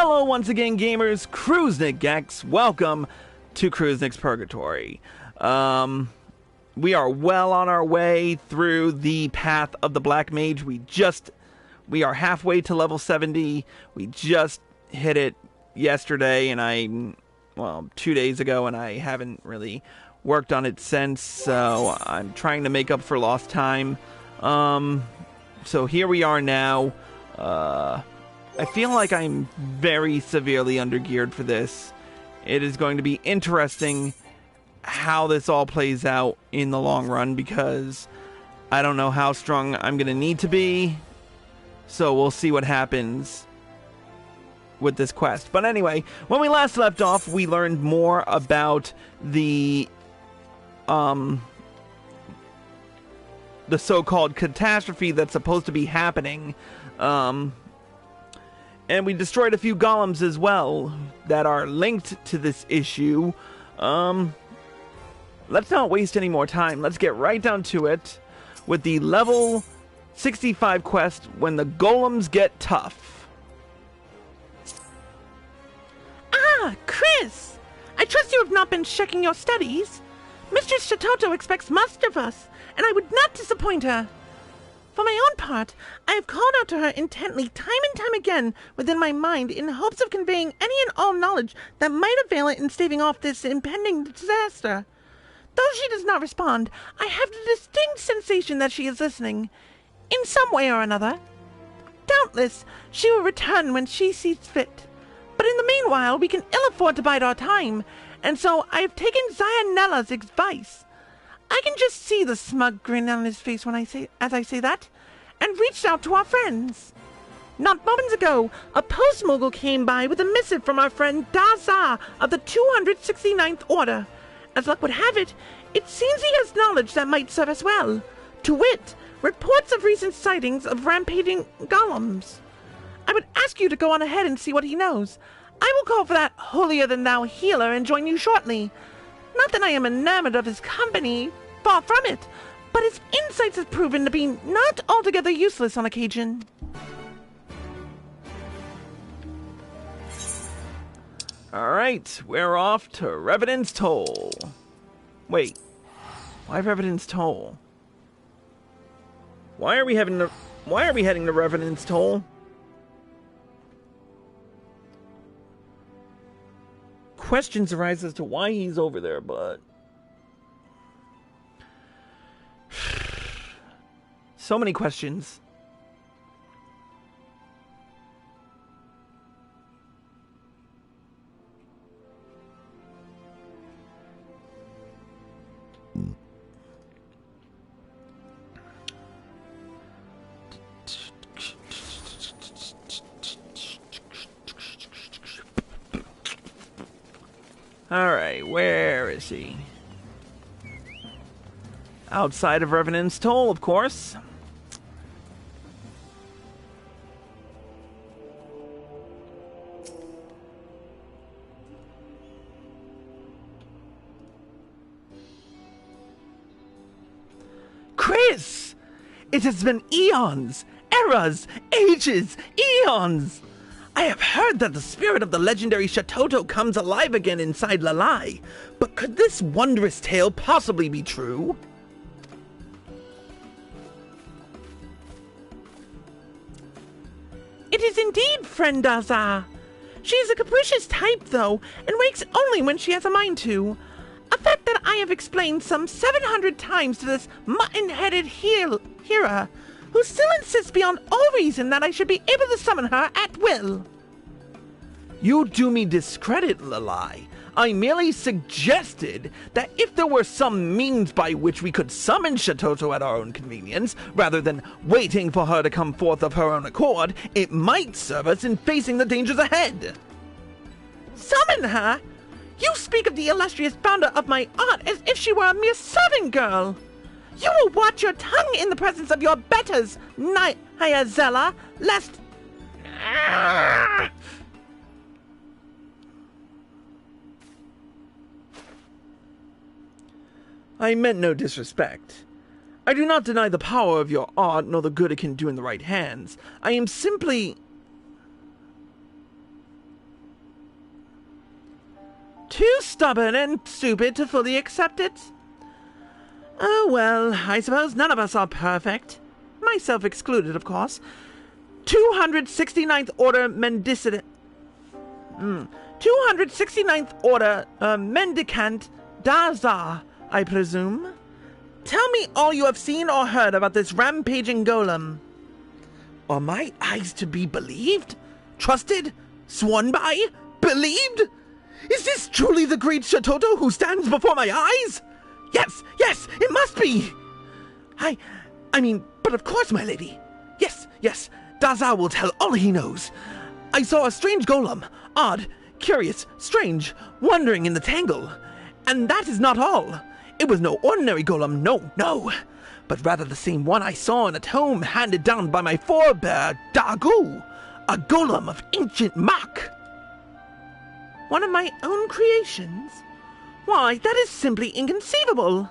Hello once again, gamers. Kruznik X. Welcome to Kruznik's Purgatory. We are well on our way through the path of the Black Mage. We are halfway to level 70. We just hit it yesterday, and 2 days ago, and I haven't really worked on it since, so I'm trying to make up for lost time. So here we are now. I feel like I'm very severely undergeared for this. It is going to be interesting how this all plays out in the long run, because I don't know how strong I'm going to need to be. So we'll see what happens with this quest. But anyway, when we last left off, we learned more about the so-called catastrophe that's supposed to be happening. And we destroyed a few golems as well that are linked to this issue. Let's not waste any more time. Let's get right down to it with the level 65 quest, When the Golems Get Tough. Ah, Chris! I trust you have not been checking your studies. Mistress Shatoto expects much of us, and I would not disappoint her. For my own part, I have called out to her intently time and time again within my mind in hopes of conveying any and all knowledge that might avail in staving off this impending disaster. Though she does not respond, I have the distinct sensation that she is listening, in some way or another. Doubtless, she will return when she sees fit. But in the meanwhile, we can ill afford to bide our time, and so I have taken Zianella's advice. I can just see the smug grin on his face as I say that, and reached out to our friends. Not moments ago, a post-mogul came by with a missive from our friend Daza of the 269th Order. As luck would have it, it seems he has knowledge that might serve us well. To wit, reports of recent sightings of rampaging golems. I would ask you to go on ahead and see what he knows. I will call for that holier-than-thou healer and join you shortly. Not that I am enamored of his company, far from it, but his insights have proven to be not altogether useless on occasion. Alright, we're off to Revenant's Toll. Wait, why Revenant's Toll? Why are we heading to Revenant's Toll? Questions arise as to why he's over there, but so many questions. Alright, where is he? Outside of Revenant's Toll, of course. Chris! It has been eons, eras, ages, eons! I have heard that the spirit of the legendary Shatoto comes alive again inside Lalai, but could this wondrous tale possibly be true? It is indeed, friend Daza. She is a capricious type, though, and wakes only when she has a mind to. A fact that I have explained some 700 times to this mutton-headed hearer, who still insists beyond all reason that I should be able to summon her at will. You do me discredit, Lalai. I merely suggested that if there were some means by which we could summon Shatoto at our own convenience, rather than waiting for her to come forth of her own accord, it might serve us in facing the dangers ahead. Summon her? You speak of the illustrious founder of my art as if she were a mere servant girl. You will watch your tongue in the presence of your betters, Hyazella, lest... I meant no disrespect. I do not deny the power of your art, nor the good it can do in the right hands. I am simply... too stubborn and stupid to fully accept it. Oh well, I suppose none of us are perfect. Myself excluded, of course. 269th Order Mendicant... 269th Order Mendicant Daza, I presume. Tell me all you have seen or heard about this rampaging golem. Are my eyes to be believed? Trusted? Sworn by? Believed? Is this truly the great Shatoto who stands before my eyes? Yes, it must be! I mean, but of course, my lady. Yes, Daza will tell all he knows. I saw a strange golem, odd, curious, strange, wandering in the tangle. And that is not all. It was no ordinary golem, no, but rather the same one I saw in a tome handed down by my forebear, Dagu, a golem of ancient Mach. One of my own creations? Why, that is simply inconceivable.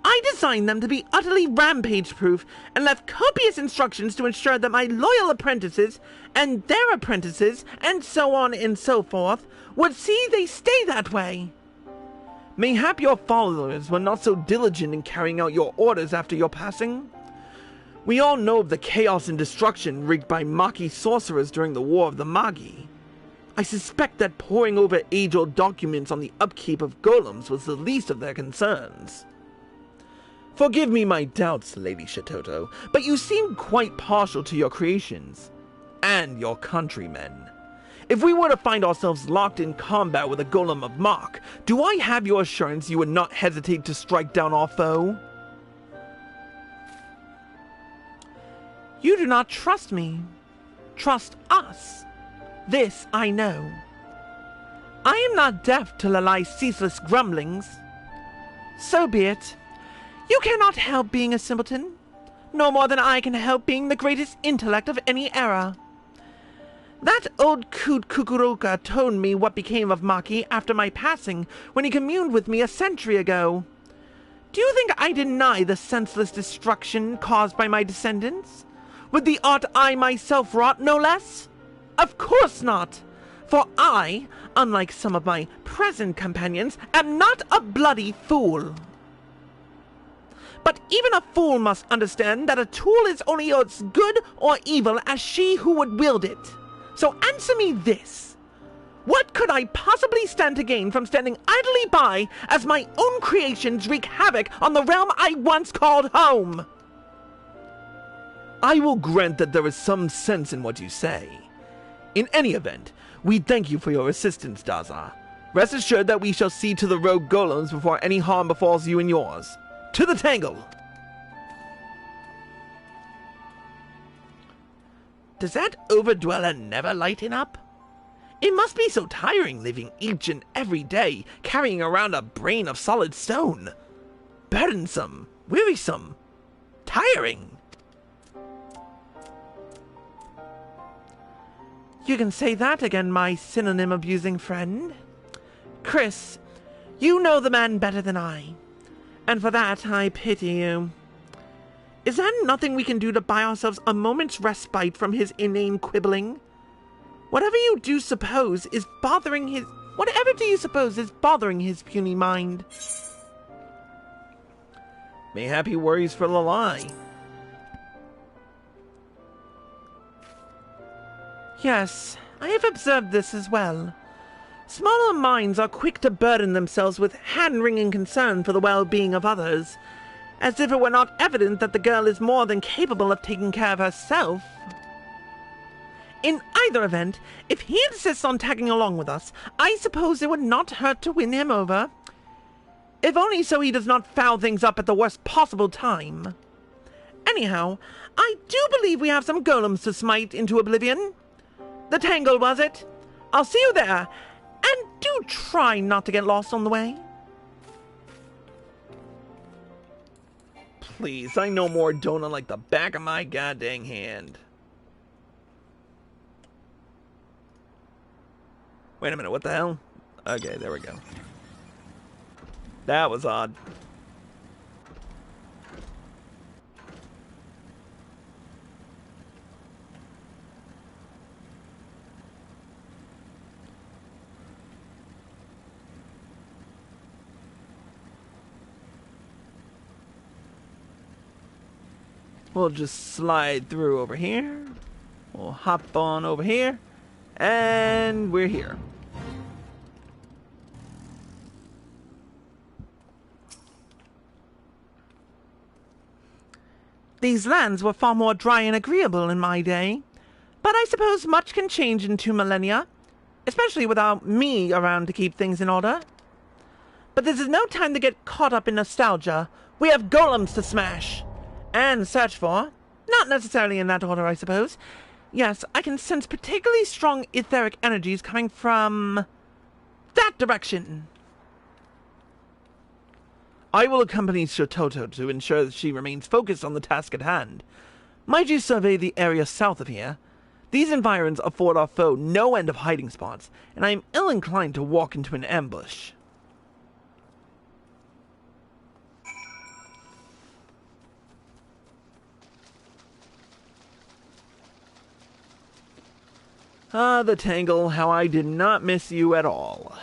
I designed them to be utterly rampage-proof and left copious instructions to ensure that my loyal apprentices and their apprentices, and so on and so forth, would see they stay that way. Mayhap your followers were not so diligent in carrying out your orders after your passing. We all know of the chaos and destruction wreaked by Maki sorcerers during the War of the Magi. I suspect that poring over age-old documents on the upkeep of golems was the least of their concerns. Forgive me my doubts, Lady Shatoto, but you seem quite partial to your creations, and your countrymen. If we were to find ourselves locked in combat with a golem of Mach, do I have your assurance you would not hesitate to strike down our foe? You do not trust me. Trust us. This I know. I am not deaf to Lalai's ceaseless grumblings. So be it. You cannot help being a simpleton, no more than I can help being the greatest intellect of any era. That old coot Kukuroka told me what became of Maki after my passing when he communed with me a century ago. Do you think I deny the senseless destruction caused by my descendants? With the art I myself wrought, no less? Of course not! For I, unlike some of my present companions, am not a bloody fool. But even a fool must understand that a tool is only as good or evil as she who would wield it. So answer me this. What could I possibly stand to gain from standing idly by as my own creations wreak havoc on the realm I once called home? I will grant that there is some sense in what you say. In any event, we thank you for your assistance, Daza. Rest assured that we shall see to the rogue golems before any harm befalls you and yours. To the tangle! Does that overdweller never lighten up? It must be so tiring living each and every day, carrying around a brain of solid stone. Burdensome, wearisome, tiring. You can say that again, my synonym-abusing friend. Chris, you know the man better than I, and for that I pity you. Is there nothing we can do to buy ourselves a moment's respite from his inane quibbling? Whatever do you suppose is bothering his puny mind? Mayhap he worries for Lalai. Yes, I have observed this as well. Smaller minds are quick to burden themselves with hand-wringing concern for the well-being of others, as if it were not evident that the girl is more than capable of taking care of herself. In either event, if he insists on tagging along with us, I suppose it would not hurt to win him over. If only so he does not foul things up at the worst possible time. Anyhow, I do believe we have some golems to smite into oblivion. The tangle, was it? I'll see you there, and do try not to get lost on the way. Please, I know more donut like the back of my goddamn hand. Wait a minute, what the hell? Okay, there we go. That was odd. We'll just slide through over here. We'll hop on over here. And we're here. These lands were far more dry and agreeable in my day. But I suppose much can change in 2 millennia. Especially without me around to keep things in order. But this is no time to get caught up in nostalgia. We have golems to smash. And search for. Not necessarily in that order, I suppose. Yes, I can sense particularly strong etheric energies coming from that direction. I will accompany Shototo to ensure that she remains focused on the task at hand. Might you survey the area south of here? These environs afford our foe no end of hiding spots, and I am ill-inclined to walk into an ambush. Ah, the Tangle, how I did not miss you at all.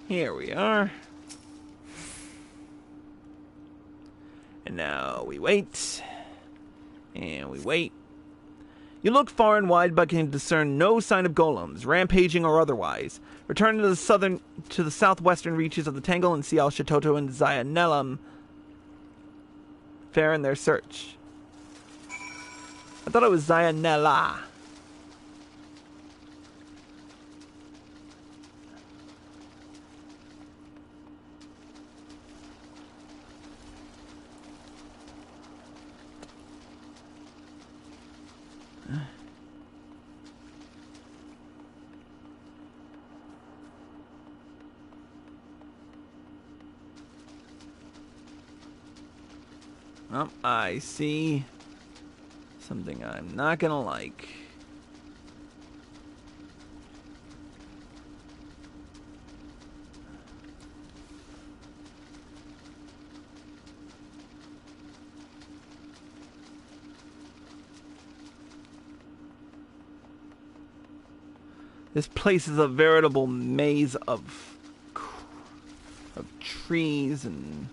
Here we are. And now we wait. And we wait. You look far and wide but can discern no sign of golems, rampaging or otherwise. Return to the southwestern reaches of the Tangle and see how Shototo and Zayanellum fare in their search. I thought it was Zayanella. Oh, I see something I'm not gonna like. This place is a veritable maze of trees and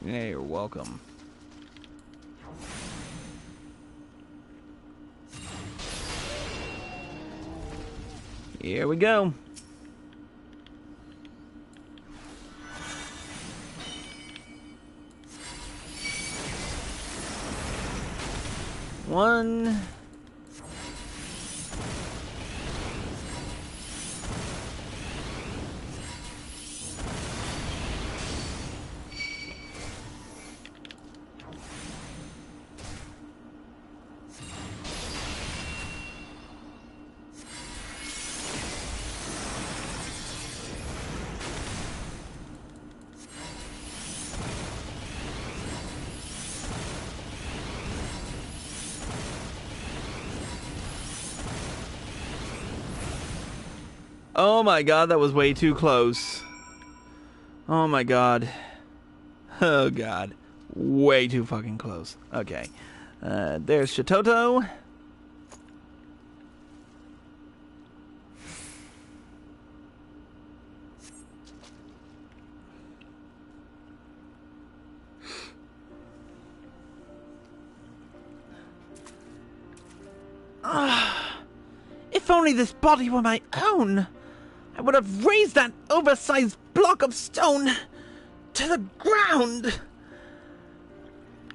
yeah, you're welcome. Here we go. One. Oh my god, that was way too close. Oh my god. Oh god. Way too fucking close. Okay. There's Shototo. If only this body were my own, I would have razed that oversized block of stone to the ground.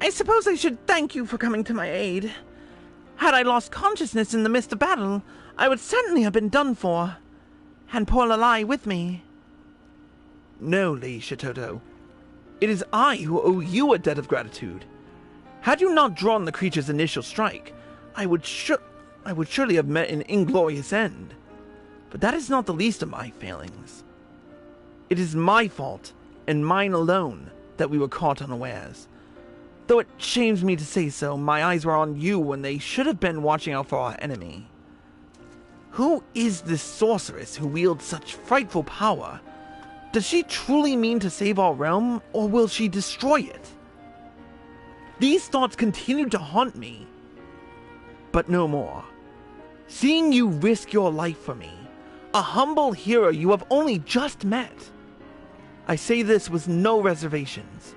I suppose I should thank you for coming to my aid. Had I lost consciousness in the midst of battle, I would certainly have been done for. And poor Lalai with me. No, Lady Shototo. It is I who owe you a debt of gratitude. Had you not drawn the creature's initial strike, I would surely have met an inglorious end. But that is not the least of my failings. It is my fault, and mine alone, that we were caught unawares. Though it shames me to say so, my eyes were on you when they should have been watching out for our enemy. Who is this sorceress who wields such frightful power? Does she truly mean to save our realm, or will she destroy it? These thoughts continued to haunt me, but no more. Seeing you risk your life for me, a humble hero you have only just met. I say this with no reservations.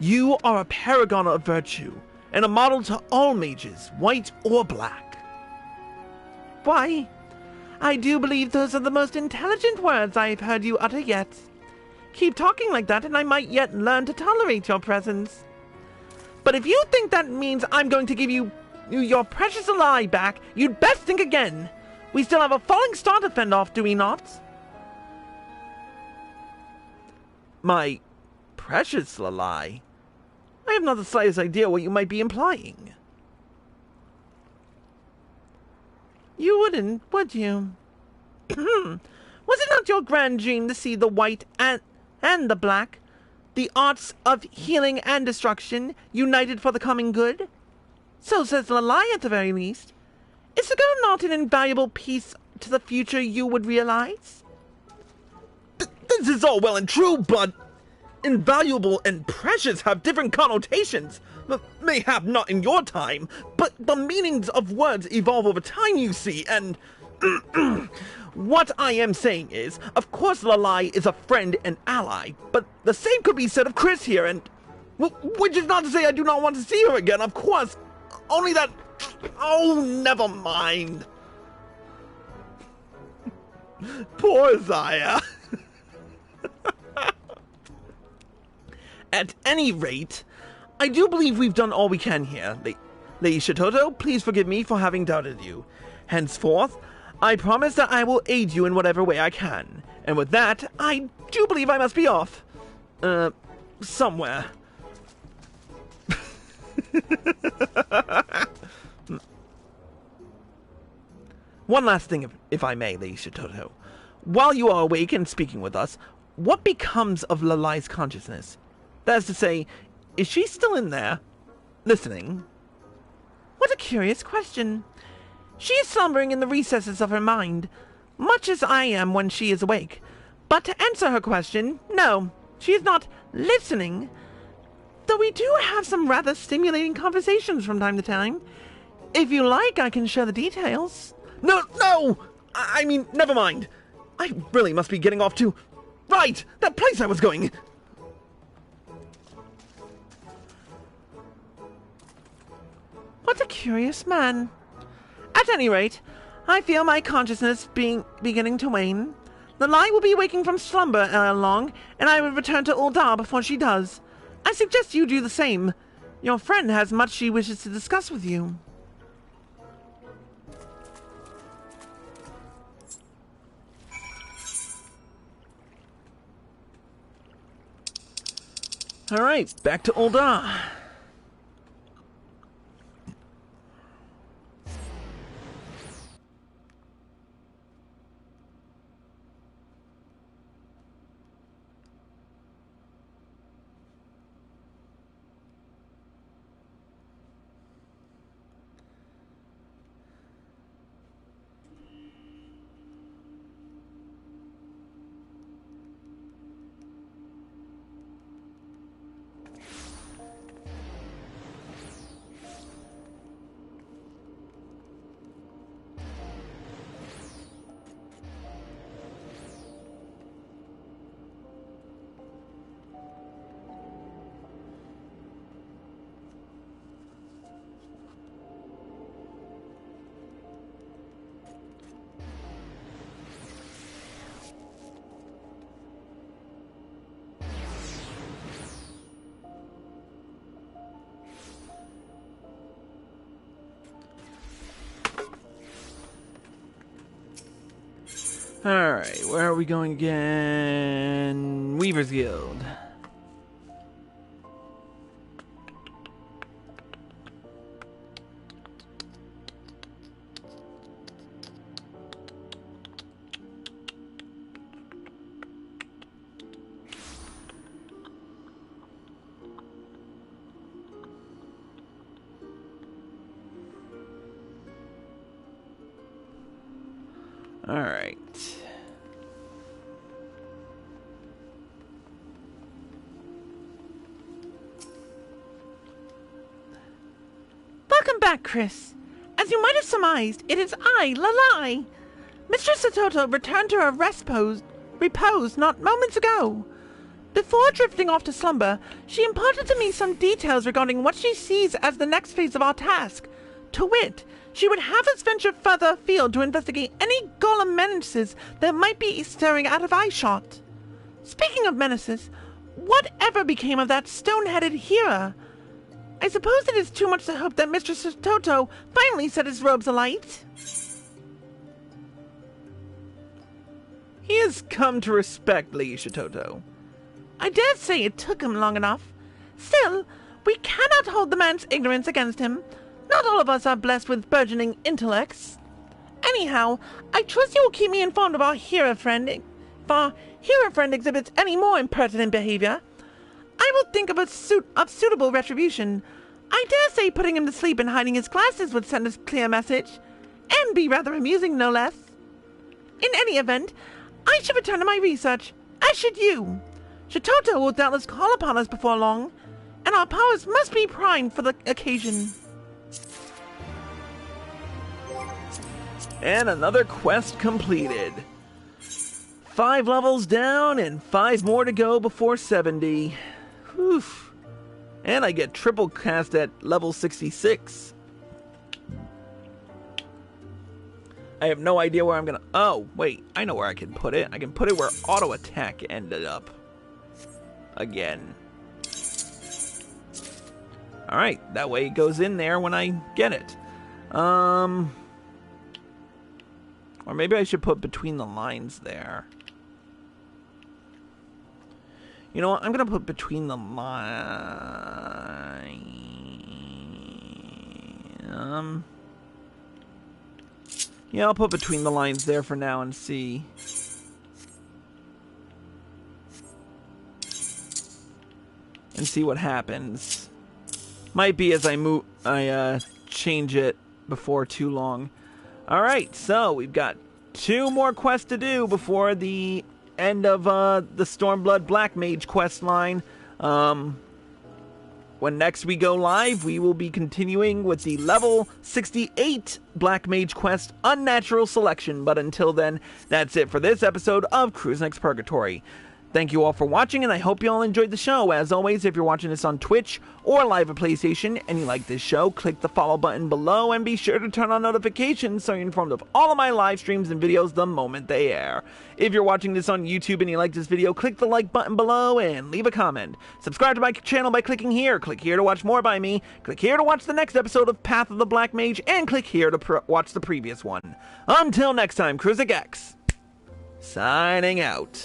You are a paragon of virtue, and a model to all mages, white or black. Why, I do believe those are the most intelligent words I've heard you utter yet. Keep talking like that, and I might yet learn to tolerate your presence. But if you think that means I'm going to give you your precious Lalai back, you'd best think again. We still have a falling star to fend off, do we not? My precious Lalai? I have not the slightest idea what you might be implying. You wouldn't, would you? Was it not your grand dream to see the white and the black, the arts of healing and destruction, united for the common good? So says Lalai at the very least. Is the girl not an invaluable piece to the future you would realize? This is all well and true, but invaluable and precious have different connotations. Mayhap not in your time, but the meanings of words evolve over time, you see, and what I am saying is, of course Lalai is a friend and ally, but the same could be said of Chris here, and which is not to say I do not want to see her again, of course, only that, oh, never mind. Poor Zaya. At any rate, I do believe we've done all we can here. Lady Shitoto, please forgive me for having doubted you. Henceforth, I promise that I will aid you in whatever way I can. And with that, I do believe I must be off. Somewhere. One last thing, if I may, Lady Shitoto. While you are awake and speaking with us, what becomes of Lalai's consciousness? That is to say, is she still in there, listening? What a curious question. She is slumbering in the recesses of her mind, much as I am when she is awake. But to answer her question, no, she is not listening. Though we do have some rather stimulating conversations from time to time. If you like, I can share the details. No! I mean, never mind. I really must be getting off to... Right! That place I was going! What a curious man. At any rate, I feel my consciousness beginning to wane. Lalai will be waking from slumber ere long, and I will return to Ul'dah before she does. I suggest you do the same. Your friend has much she wishes to discuss with you. Alright, back to Ul'dah. Alright, where are we going again? Weaver's Guild. Alright. Welcome back, Chris. As you might have surmised, it is I, Lalai. Mistress Satoto returned to her repose not moments ago. Before drifting off to slumber, she imparted to me some details regarding what she sees as the next phase of our task. To wit, she would have us venture further afield to investigate any golem menaces that might be staring out of eyeshot. Speaking of menaces, whatever became of that stone-headed Hera? I suppose it is too much to hope that Mistress Satoto finally set his robes alight. He has come to respect Lady Satoto. I dare say it took him long enough. Still, we cannot hold the man's ignorance against him. Not all of us are blessed with burgeoning intellects. Anyhow, I trust you will keep me informed of our Hera friend. If our Hera friend exhibits any more impertinent behavior, I will think of suitable retribution. I dare say putting him to sleep and hiding his glasses would send a clear message, and be rather amusing, no less. In any event, I should return to my research, as should you. Satoto will doubtless call upon us before long, and our powers must be primed for the occasion. And another quest completed. 5 levels down and 5 more to go before 70. Whew. And I get triple cast at level 66. I have no idea where I'm gonna... Oh, wait. I know where I can put it. I can put it where auto attack ended up. Again. Alright, that way it goes in there when I get it. Or maybe I should put between the lines there. You know what? I'm going to put between the lines. Yeah, I'll put between the lines there for now and see. And see what happens. Might be as I change it before too long. Alright, so we've got 2 more quests to do before the end of the Stormblood Black Mage quest line. When next we go live, we will be continuing with the level 68 Black Mage quest, Unnatural Selection. But until then, that's it for this episode of Cruising Purgatory. Thank you all for watching, and I hope you all enjoyed the show. As always, if you're watching this on Twitch or live at PlayStation and you like this show, click the follow button below and be sure to turn on notifications so you're informed of all of my live streams and videos the moment they air. If you're watching this on YouTube and you like this video, click the like button below and leave a comment. Subscribe to my channel by clicking here. Click here to watch more by me. Click here to watch the next episode of Path of the Black Mage, and click here to watch the previous one. Until next time, Cruising X, signing out.